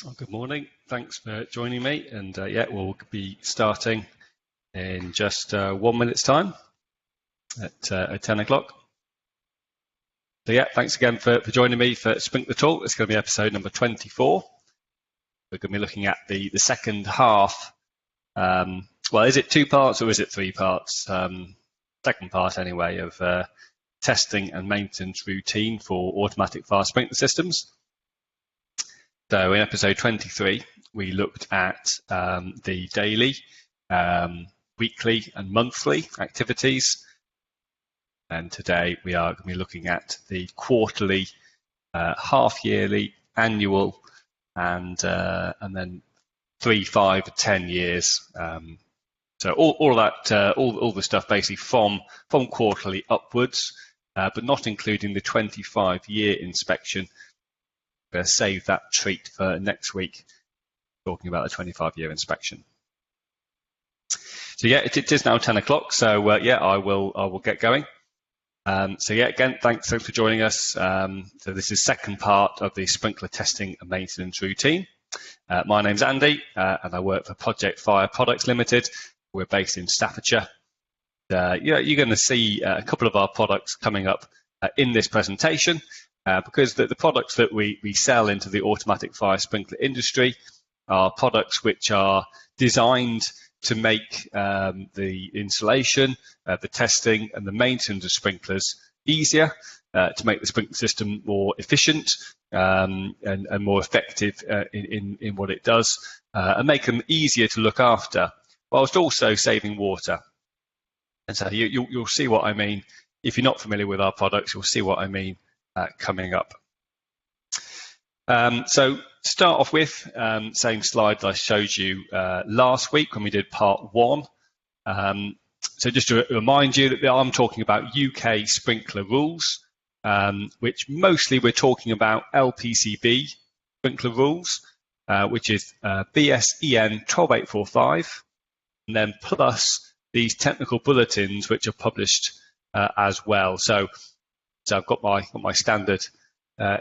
Well, good morning. Thanks for joining me. And yeah, we'll be starting in just 1 minute's time at 10 o'clock. So yeah, thanks again for joining me for Sprinkler Talk. It's going to be episode number 24. We're going to be looking at the second half. Well, is it 2 parts or is it 3 parts? Second part anyway of testing and maintenance routine for automatic fire sprinkler systems. So in episode 23, we looked at the daily, weekly and monthly activities. And today we are going to be looking at the quarterly, half-yearly, annual, and then 3, 5, 10 years. So all that, all the stuff basically from quarterly upwards, but not including the 25-year inspection. Save that treat for next week, talking about the 25-year inspection. So yeah, it is now 10 o'clock. So yeah, I will get going. So yeah, again, thanks for joining us. So this is second part of the sprinkler testing and maintenance routine. My name's Andy, and I work for Project Fire Products Limited. We're based in Staffordshire. Yeah, you're going to see a couple of our products coming up in this presentation. Because the products that we sell into the automatic fire sprinkler industry are products which are designed to make the installation, the testing and the maintenance of sprinklers easier, to make the sprinkler system more efficient and more effective in what it does, and make them easier to look after, whilst also saving water. And so you'll see what I mean. If you're not familiar with our products, you'll see what I mean coming up. So to start off with, same slide that I showed you last week when we did part 1. So just to remind you that I'm talking about UK sprinkler rules, which mostly we're talking about LPCB sprinkler rules, which is BSEN 12845, and then plus these technical bulletins which are published as well. So I've got my standard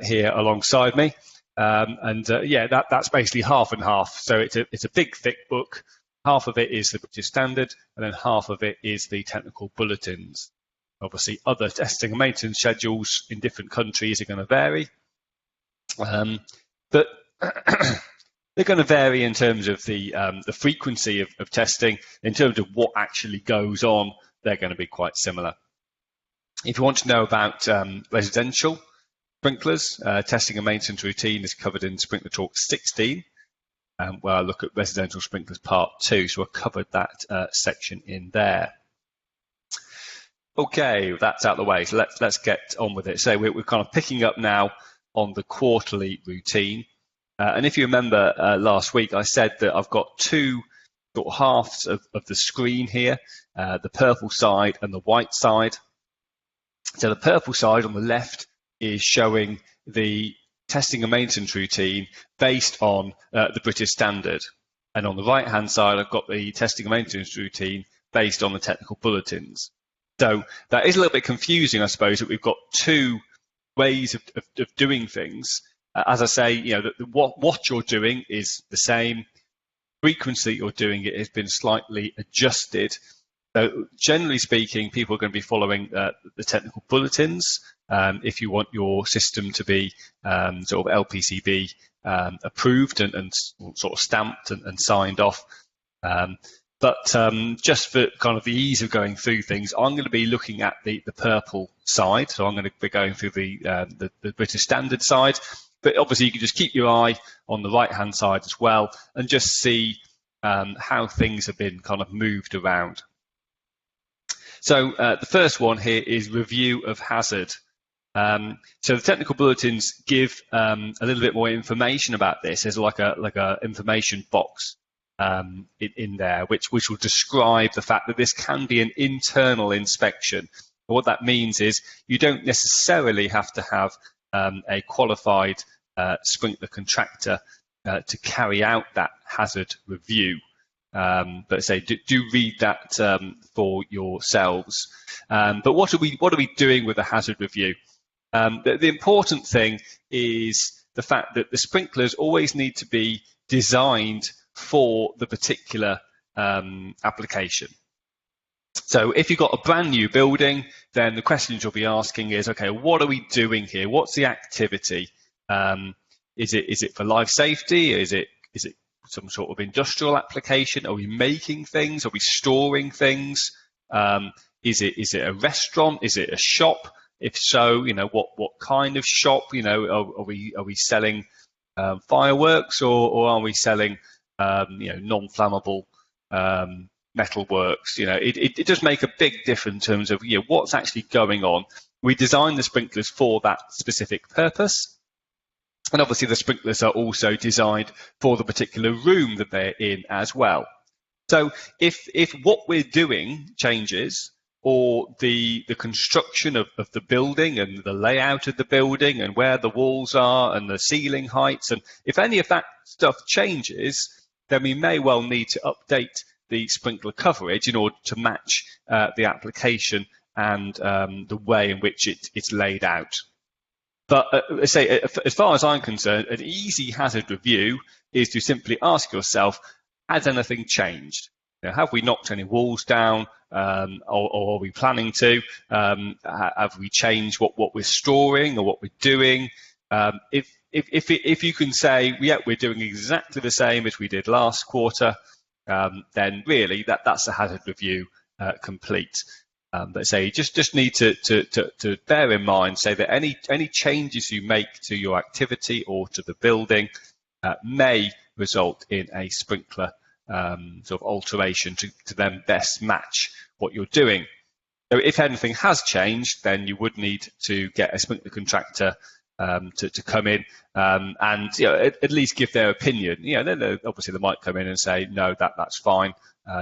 here alongside me, and yeah, that's basically half and half. So it's a big thick book. Half of it is the British Standard, and then half of it is the technical bulletins. Obviously, other testing and maintenance schedules in different countries are going to vary, but they're going to vary in terms of the frequency of testing. In terms of what actually goes on, they're going to be quite similar. If you want to know about residential sprinklers, testing and maintenance routine is covered in Sprinkler Talk 16, where I look at residential sprinklers part 2. So I've covered that section in there. Okay, that's out of the way. So let's get on with it. So we're kind of picking up now on the quarterly routine. And if you remember last week, I said that I've got 2 sort of halves of the screen here, the purple side and the white side. So the purple side on the left is showing the testing and maintenance routine based on the British Standard. And on the right-hand side, I've got the testing and maintenance routine based on the technical bulletins. So that is a little bit confusing, I suppose, that we've got 2 ways of doing things. As I say, you know, what you're doing is the same. Frequency you're doing it has been slightly adjusted. So generally speaking, people are going to be following the technical bulletins if you want your system to be sort of LPCB approved and sort of stamped and signed off. But just for kind of the ease of going through things, I'm going to be looking at the purple side. So I'm going to be going through the British Standard side. But obviously, you can just keep your eye on the right-hand side as well and just see how things have been kind of moved around. So the first one here is review of hazard. So the technical bulletins give a little bit more information about this. There's like a information box in there, which will describe the fact that this can be an internal inspection. And what that means is you don't necessarily have to have a qualified sprinkler contractor to carry out that hazard review. But say do read that for yourselves. But what are we doing with a hazard review? The important thing is the fact that the sprinklers always need to be designed for the particular application. So if you've got a brand new building, then the questions you'll be asking is, okay, what are we doing here? What's the activity? Is it for life safety? Is it some sort of industrial application? Are we making things? Are we storing things? Is it a restaurant? Is it a shop? If so, what kind of shop? Are we selling fireworks, or are we selling non-flammable metalworks? It does make a big difference in terms of what's actually going on. We design the sprinklers for that specific purpose, and obviously the sprinklers are also designed for the particular room that they're in as well. So if what we're doing changes, or the construction of the building and the layout of the building and where the walls are and the ceiling heights, and if any of that stuff changes, then we may well need to update the sprinkler coverage in order to match the application and the way in which it's laid out. But as far as I'm concerned, an easy hazard review is to simply ask yourself, has anything changed? Have we knocked any walls down, or are we planning to? Have we changed what we're storing or what we're doing? If you can say, yeah, we're doing exactly the same as we did last quarter, then really that's a hazard review complete. But you just need to bear in mind, say that any changes you make to your activity or to the building may result in a sprinkler sort of alteration to then best match what you're doing. So if anything has changed, then you would need to get a sprinkler contractor to come in and at least give their opinion. Then obviously they might come in and say, no, that's fine.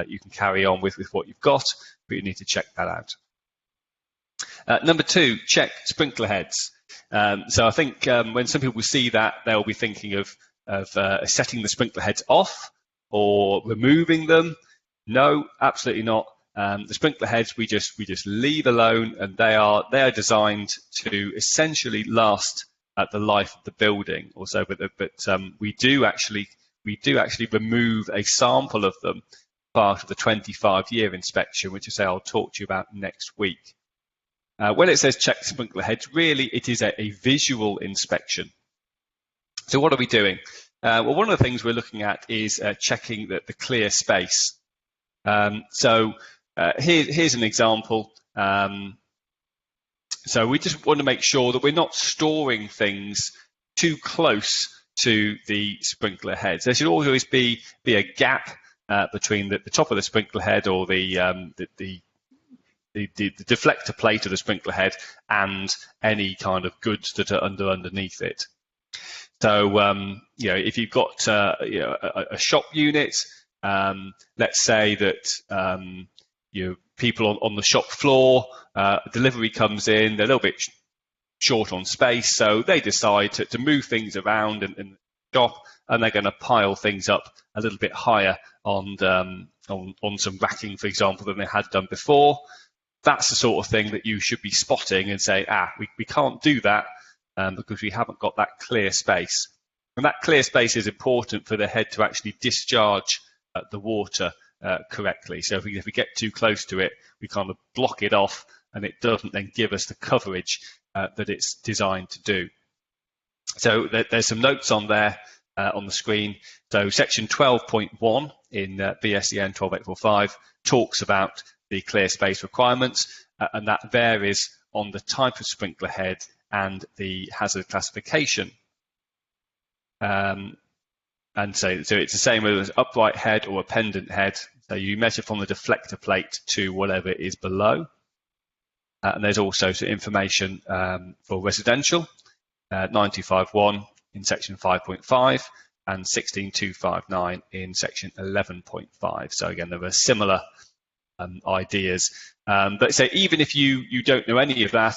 You can carry on with what you've got, but you need to check that out. Number 2, check sprinkler heads. So I think when some people see that, they'll be thinking of setting the sprinkler heads off or removing them. No, absolutely not. The sprinkler heads we just leave alone, and they are designed to essentially last the life of the building or so. But we do actually remove a sample of them part of the 25-year inspection, which I'll talk to you about next week. When it says check sprinkler heads, really it is a visual inspection. So what are we doing? Well, one of the things we're looking at is checking the clear space. Here's an example. So we just want to make sure that we're not storing things too close to the sprinkler heads. There should always be a gap between the top of the sprinkler head or the deflector plate of the sprinkler head and any kind of goods that are underneath it. So if you've got a shop unit, let's say that people on the shop floor, delivery comes in, they're a little bit short on space, so they decide to move things around in the shop, and they're going to pile things up a little bit higher on some racking, for example, than they had done before. That's the sort of thing that you should be spotting and say, we can't do that because we haven't got that clear space. And that clear space is important for the head to actually discharge the water correctly. So if we get too close to it, we kind of block it off, and it doesn't then give us the coverage that it's designed to do. So there's some notes on there on the screen. So section 12.1 in BSEN 12845 talks about the clear space requirements, and that varies on the type of sprinkler head and the hazard classification. And so it's the same whether it's an upright head or a pendant head. So you measure from the deflector plate to whatever is below. And there's also some information for residential, 9251 in section 5.5 and 16259 in section 11.5. So again, there are similar ideas. But so even if you don't know any of that,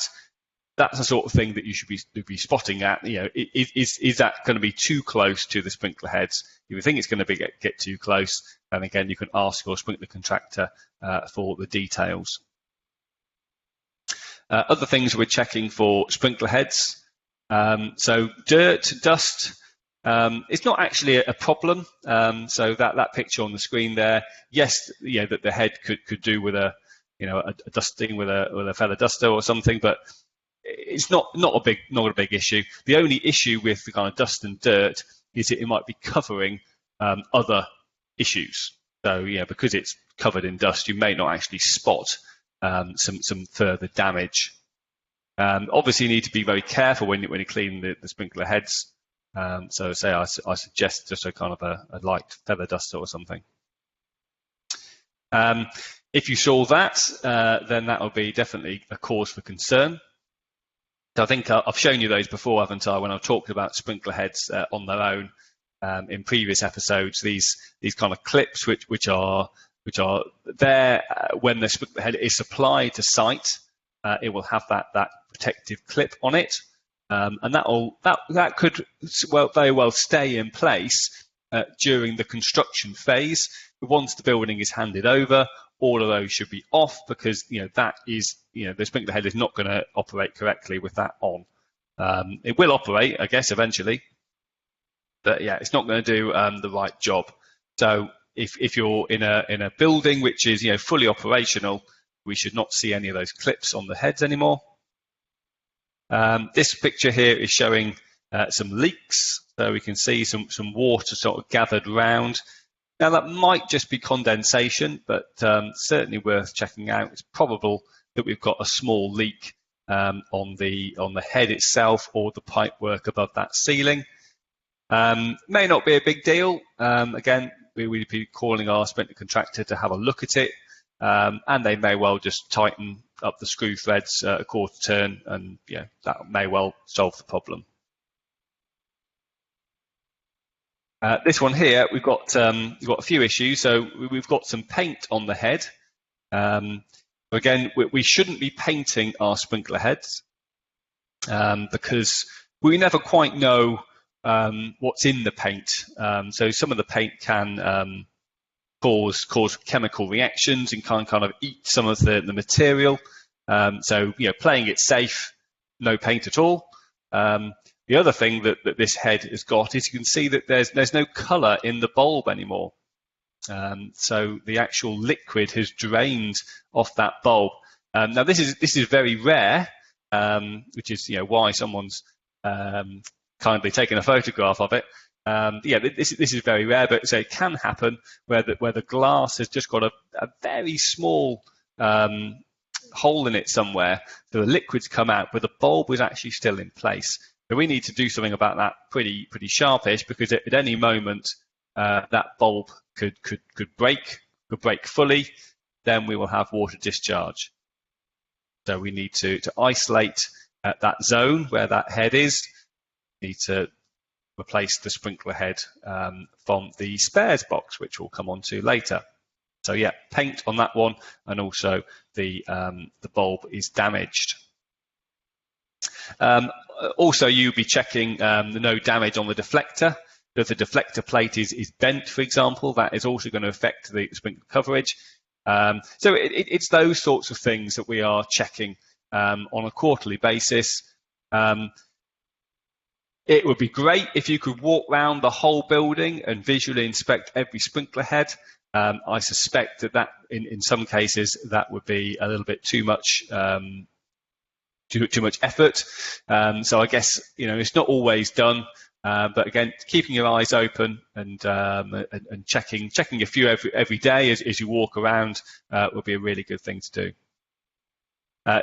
that's the sort of thing that you should be spotting at. Is that going to be too close to the sprinkler heads? If you think it's going to get too close, then again, you can ask your sprinkler contractor for the details. Other things we're checking for sprinkler heads. So dirt, dust, it's not actually a problem. So that picture on the screen there, yes, that the head could do with a dusting with a feather duster or something, but it's not a big issue. The only issue with the kind of dust and dirt is it might be covering other issues. So because it's covered in dust, you may not actually spot some further damage. Obviously, you need to be very careful when you clean the sprinkler heads. So say I suggest just a kind of a light feather duster or something. If you saw that, then that will be definitely a cause for concern. So I think I've shown you those before, haven't I, when I've talked about sprinkler heads on their own in previous episodes. These kind of clips which are there when the sprinkler head is supplied to site. It will have that protective clip on it, and that could very well stay in place during the construction phase. Once the building is handed over, all of those should be off, because that is the sprinkler head is not going to operate correctly with that on. It will operate, I guess, eventually, but it's not going to do the right job. So if you're in a building which is fully operational, we should not see any of those clips on the heads anymore. This picture here is showing some leaks, so we can see some water sort of gathered round. Now that might just be condensation, but certainly worth checking out. It's probable that we've got a small leak on the head itself or the pipework above that ceiling. May not be a big deal. Again, we would be calling our sprinkler contractor to have a look at it. And they may well just tighten up the screw threads a quarter turn, and that may well solve the problem. This one here, we've got a few issues. So we've got some paint on the head. Again, we shouldn't be painting our sprinkler heads because we never quite know what's in the paint. So some of the paint can cause chemical reactions and kind of eat some of the material. So playing it safe, no paint at all. The other thing that this head has got is you can see that there's no colour in the bulb anymore. So the actual liquid has drained off that bulb. Now this is very rare, which is why someone's kindly taken a photograph of it. This is very rare, but so it can happen where the glass has just got a very small hole in it somewhere, so the liquid's come out, but the bulb was actually still in place. So we need to do something about that pretty sharpish, because at any moment that bulb could break fully. Then we will have water discharge. So we need to isolate that zone where that head is. We need to replace the sprinkler head from the spares box, which we'll come on to later. So paint on that one, and also the bulb is damaged. Also, you'll be checking the no damage on the deflector. If the deflector plate is bent, for example, that is also going to affect the sprinkler coverage. So it's those sorts of things that we are checking on a quarterly basis. It would be great if you could walk around the whole building and visually inspect every sprinkler head. I suspect that in some cases that would be a little bit too much effort. So I guess it's not always done. But again, keeping your eyes open and checking a few every day as you walk around would be a really good thing to do.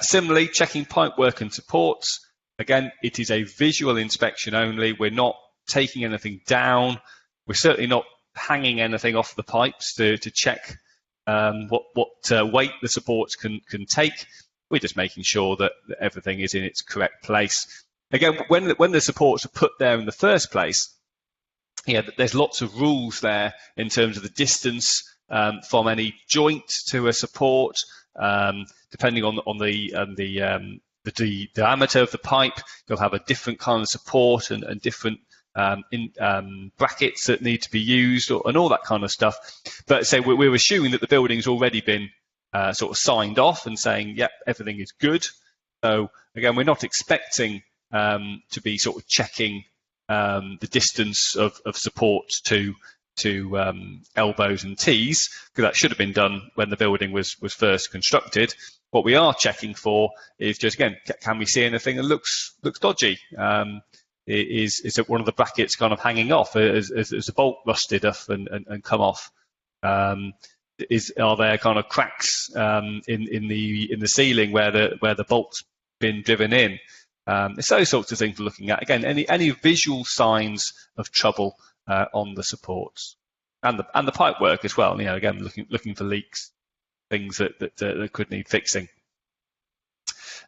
Similarly, checking pipework and supports. Again, it is a visual inspection only. We're not taking anything down. We're certainly not hanging anything off the pipes to check what weight the supports can take. We're just making sure that everything is in its correct place. Again, when the supports are put there in the first place, there's lots of rules there in terms of the distance from any joint to a support, depending on the diameter of the pipe. You'll have a different kind of support and different brackets that need to be used and all that kind of stuff. But so we're assuming that the building's already been sort of signed off and saying, yep, everything is good. So again, we're not expecting to be sort of checking the distance of support to elbows and T's, because that should have been done when the building was first constructed. What we are checking for is just, again, can we see anything that looks dodgy? Is one of the brackets kind of hanging off? Is the bolt rusted off and come off? Are there kind of cracks in the ceiling where the bolt's been driven in? It's those sorts of things we're looking at. Again, any visual signs of trouble on the supports and the pipe work as well. Again, looking for leaks, things that could need fixing.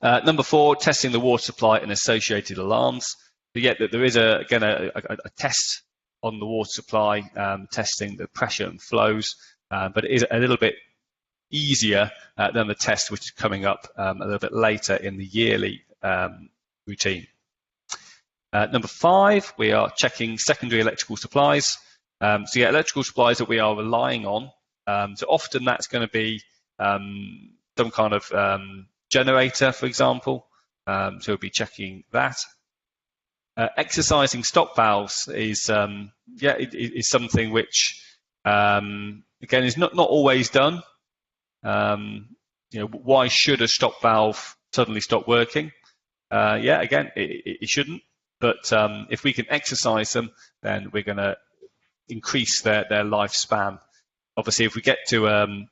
Number 4, testing the water supply and associated alarms. So yet that there is a test on the water supply, testing the pressure and flows, but it is a little bit easier than the test which is coming up a little bit later in the yearly routine. Number 5, we are checking secondary electrical supplies. Electrical supplies that we are relying on. So often that's going to be some kind of generator, for example. So we'll be checking that. Exercising stop valves is something which again is not always done. Why should a stop valve suddenly stop working? Again, it shouldn't. But if we can exercise them, then we're going to increase their lifespan. Obviously, if we get to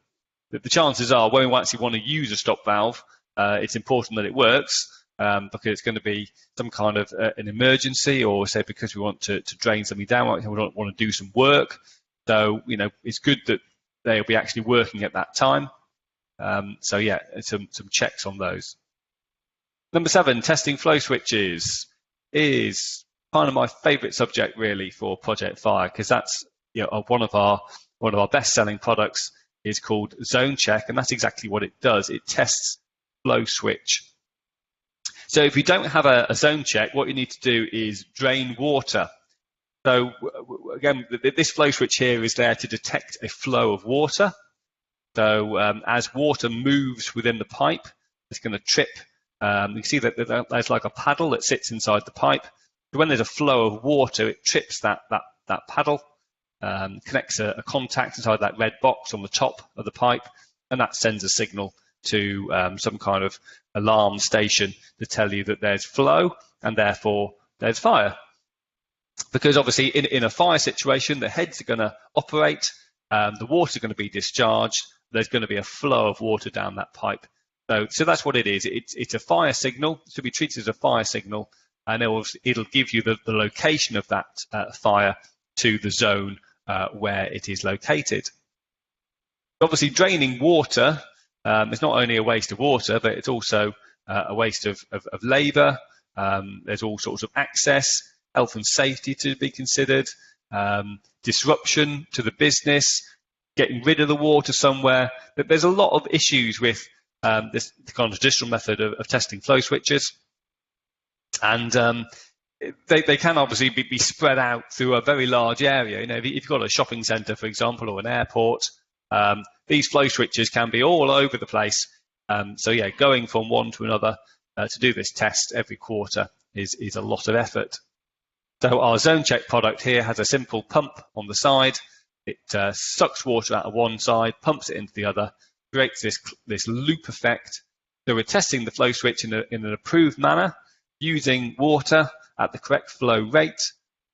the chances are when we actually want to use a stop valve, it's important that it works. Because it's going to be some kind of an emergency, or say because we want to drain something down, we don't want to do some work. So it's good that they'll be actually working at that time. Some checks on those. Number 7, testing flow switches is kind of my favourite subject really for Project Fire, because that's one of our best-selling products is called ZoneCheck, and that's exactly what it does. It tests flow switch. So if you don't have a ZoneCheck, what you need to do is drain water. So again, this flow switch here is there to detect a flow of water. So as water moves within the pipe, it's going to trip. You can see that there's like a paddle that sits inside the pipe. So when there's a flow of water, it trips that paddle, connects a contact inside that red box on the top of the pipe, and that sends a signal to some kind of alarm station to tell you that there's flow and therefore there's fire. Because obviously in a fire situation, the heads are going to operate, the water is going to be discharged, there's going to be a flow of water down that pipe. So that's what it is. It's a fire signal. It should be treated as a fire signal, and it'll give you the location of that fire to the zone where it is located. Obviously, draining water is not only a waste of water, but it's also a waste of labour. There's all sorts of access, health and safety to be considered, disruption to the business, getting rid of the water somewhere. But there's a lot of issues with this kind of traditional method of testing flow switches. And they can obviously be spread out through a very large area. If you've got a shopping centre, for example, or an airport, these flow switches can be all over the place. Going from one to another to do this test every quarter is a lot of effort. So our ZoneCheck product here has a simple pump on the side. It sucks water out of one side, pumps it into the other, creates this loop effect. So we're testing the flow switch in an approved manner, using water at the correct flow rate,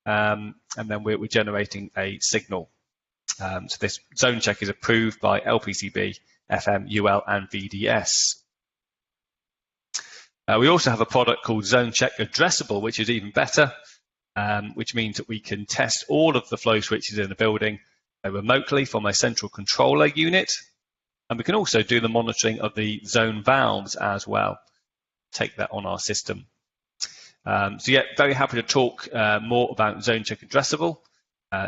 and then we're generating a signal. So this ZoneCheck is approved by LPCB, FM, UL, and VDS. We also have a product called ZoneCheck Addressable, which is even better, which means that we can test all of the flow switches in the building remotely from a central controller unit. And we can also do the monitoring of the zone valves as well. Take that on our system. Very happy to talk more about ZoneCheck Addressable.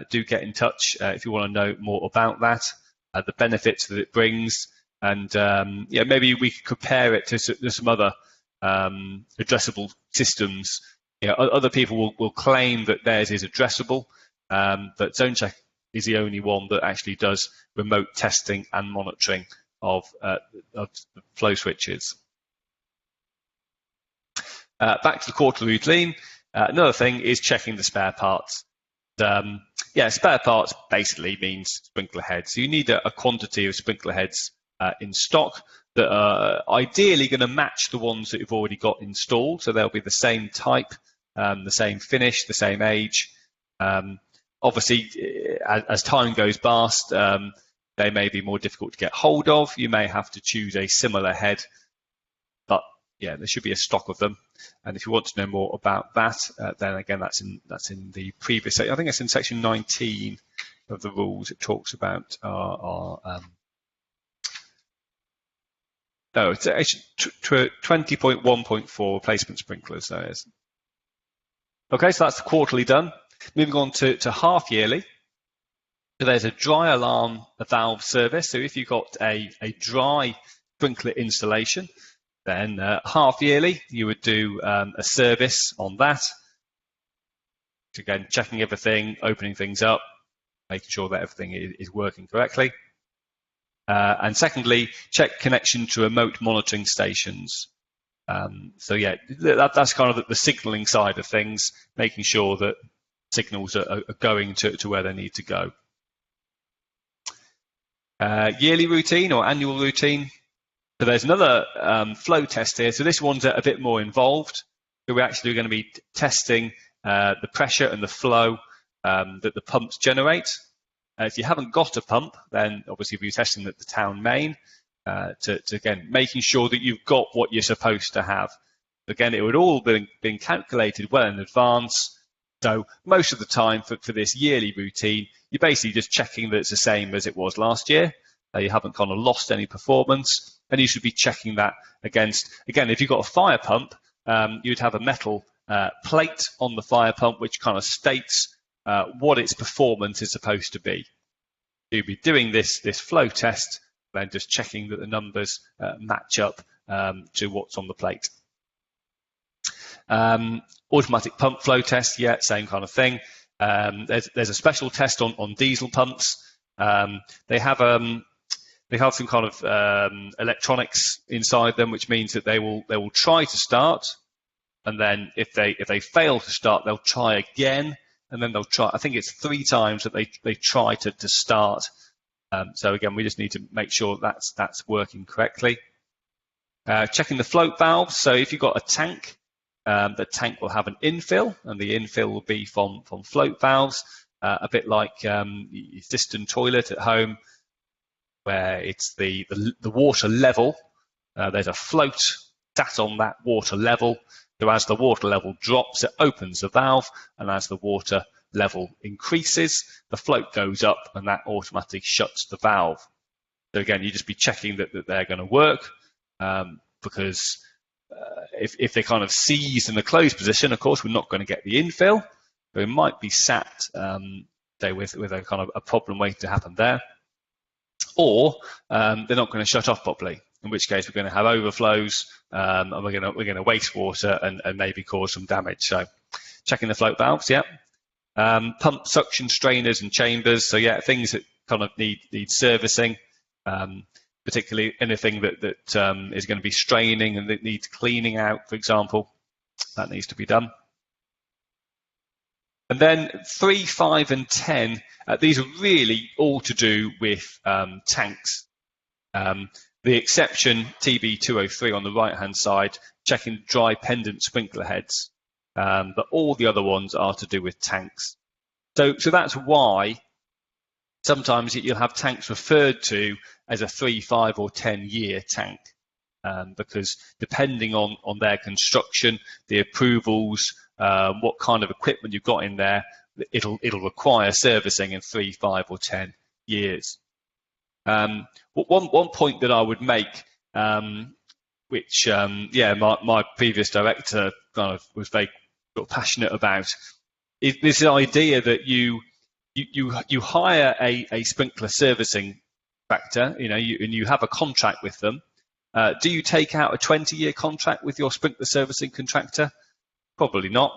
Do get in touch if you want to know more about that, the benefits that it brings, and maybe we could compare it to some other addressable systems. Other people will claim that theirs is addressable, but ZoneCheck is the only one that actually does remote testing and monitoring of the flow switches. Back to the quarterly routine. Another thing is checking the spare parts. Spare parts basically means sprinkler heads. So you need a quantity of sprinkler heads in stock that are ideally going to match the ones that you've already got installed. So they'll be the same type, the same finish, the same age. Obviously, as time goes past, they may be more difficult to get hold of. You may have to choose a similar head, but yeah, there should be a stock of them. And if you want to know more about that, then again, that's in the previous. I think it's in section 19 of the rules. It talks about it's 20.1.4 replacement sprinklers. So okay, so that's the quarterly done. Moving on to half yearly. So there's a dry alarm valve service. So if you've got a dry sprinkler installation, then half yearly you would do a service on that. So again, checking everything, opening things up, making sure that everything is working correctly. And secondly, check connection to remote monitoring stations. So yeah, that's kind of the signaling side of things, making sure that signals are going to where they need to go. Yearly routine or annual routine. So there's another flow test here. So this one's a bit more involved. So we're actually going to be testing the pressure and the flow that the pumps generate. If you haven't got a pump, then obviously we'll be testing the town main to again, making sure that you've got what you're supposed to have. Again, it would all been calculated well in advance. So most of the time for this yearly routine, you're basically just checking that it's the same as it was last year. You haven't kind of lost any performance, and you should be checking that against, again, if you've got a fire pump, you'd have a metal plate on the fire pump which kind of states what its performance is supposed to be. You'll be doing this flow test, then just checking that the numbers match up to what's on the plate. Automatic pump flow test, yeah, same kind of thing. There's a special test on diesel pumps. They have some kind of electronics inside them, which means that they will try to start, and then if they fail to start, they'll try again, and then they'll try. I think it's 3 times that they try to start. So again, we just need to make sure that's working correctly. Checking the float valves. So if you've got a tank, the tank will have an infill, and the infill will be from float valves, a bit like your cistern toilet at home, where it's the water level. There's a float sat on that water level. So as the water level drops, it opens the valve, and as the water level increases, the float goes up, and that automatically shuts the valve. So again, you just be checking that they're going to work, because if they kind of seized in the closed position, of course, we're not going to get the infill. So it might be sat with a kind of a problem waiting to happen there. Or they're not going to shut off properly, in which case we're going to have overflows, and we're going to waste water and maybe cause some damage. So checking the float valves, yeah. Pump suction strainers and chambers. So yeah, things that kind of need servicing, particularly anything that is going to be straining and that needs cleaning out, for example, that needs to be done. And then 3, 5, and 10, these are really all to do with tanks. The exception, TB203 on the right-hand side, checking dry pendant sprinkler heads. But all the other ones are to do with tanks. So that's why sometimes you'll have tanks referred to as a 3, 5, or 10-year tank. Because depending on their construction, the approvals, what kind of equipment you've got in there, it'll require servicing in 3, 5, or 10 years. One point that I would make, which my previous director kind of was very passionate about, is this idea that you hire a sprinkler servicing contractor, and you have a contract with them. Do you take out a 20-year contract with your sprinkler servicing contractor? Probably not.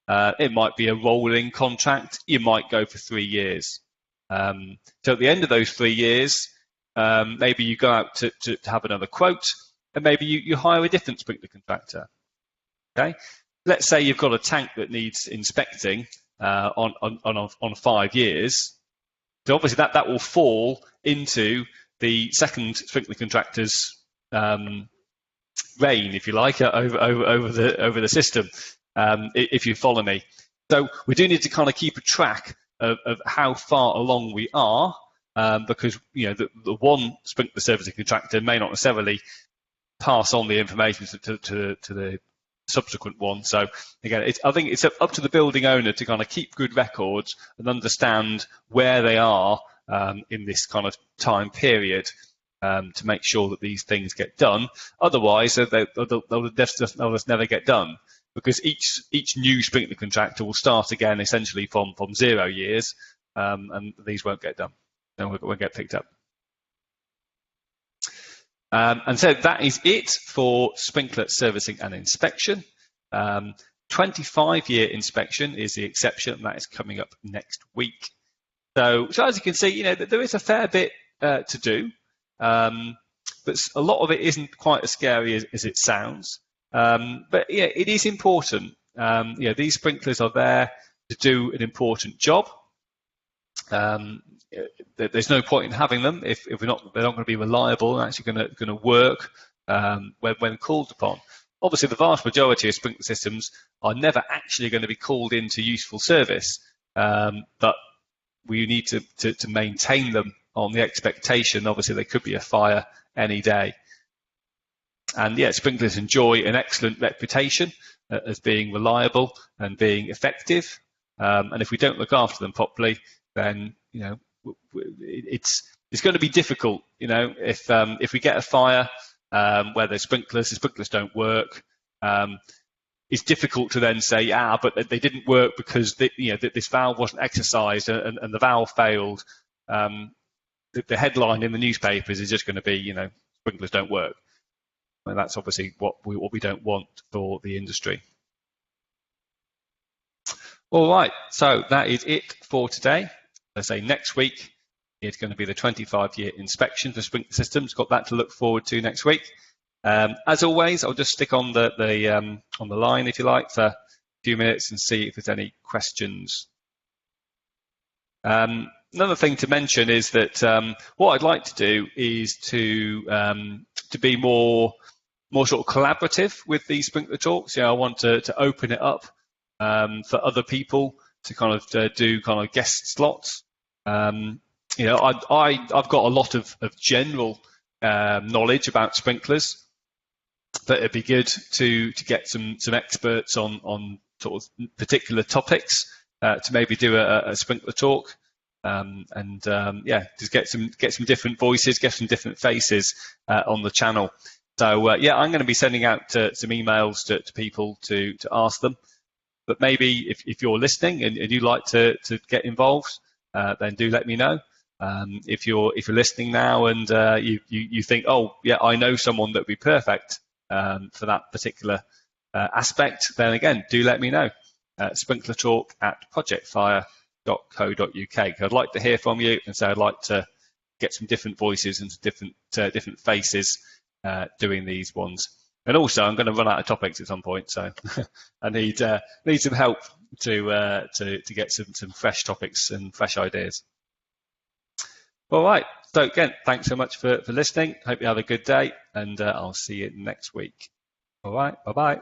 It might be a rolling contract. You might go for 3 years. So at the end of those 3 years, maybe you go out to have another quote, and maybe you hire a different sprinkler contractor. Okay, let's say you've got a tank that needs inspecting on 5 years. So obviously that will fall into the second sprinkler contractor's reign, if you like, over the system, if you follow me. So we do need to kind of keep a track of how far along we are, because the one sprinkler servicing contractor may not necessarily pass on the information to the subsequent one. So again, I think it's up to the building owner to kind of keep good records and understand where they are in this kind of time period, to make sure that these things get done. Otherwise, they'll just never get done, because each new sprinkler contractor will start again essentially from 0 years, and these won't get done. They won't get picked up. And so that is it for sprinkler servicing and inspection. 25-year inspection is the exception, and that is coming up next week. So as you can see, there is a fair bit to do, but a lot of it isn't quite as scary as it sounds. But yeah, it is important. These sprinklers are there to do an important job. There's no point in having them if they're not going to be reliable and actually going to work when called upon. Obviously, the vast majority of sprinkler systems are never actually going to be called into useful service, but we need to maintain them on the expectation. Obviously, there could be a fire any day. And yeah, sprinklers enjoy an excellent reputation as being reliable and being effective. And if we don't look after them properly, then it's going to be difficult. If we get a fire where the sprinklers don't work, it's difficult to then say, but they didn't work because this valve wasn't exercised and the valve failed. The headline in the newspapers is just going to be, sprinklers don't work. And that's obviously what we don't want for the industry. All right, so that is it for today. Let's say next week it's going to be the 25-year inspection for sprinkler systems. Got that to look forward to next week. As always, I'll just stick on the line, if you like, for a few minutes and see if there's any questions. Another thing to mention is that what I'd like to do is to be more sort of collaborative with these sprinkler talks. I want to open it up for other people to kind of do kind of guest slots. I've got a lot of general knowledge about sprinklers, but it'd be good to get some experts on sort of particular topics to maybe do a sprinkler talk. Just get some different voices, get some different faces on the channel. So I'm going to be sending out some emails to people to ask them. But maybe if you're listening and you'd like to get involved, then do let me know. If you're listening now and you think, I know someone that would be perfect for that particular aspect, then again, do let me know. sprinklertalk@projectfire.co.uk. I'd like to hear from you, and so I'd like to get some different voices and different faces doing these ones. And also, I'm going to run out of topics at some point, so I need some help to get some fresh topics and fresh ideas. All right. So again, thanks so much for listening. Hope you have a good day, and I'll see you next week. All right. Bye-bye.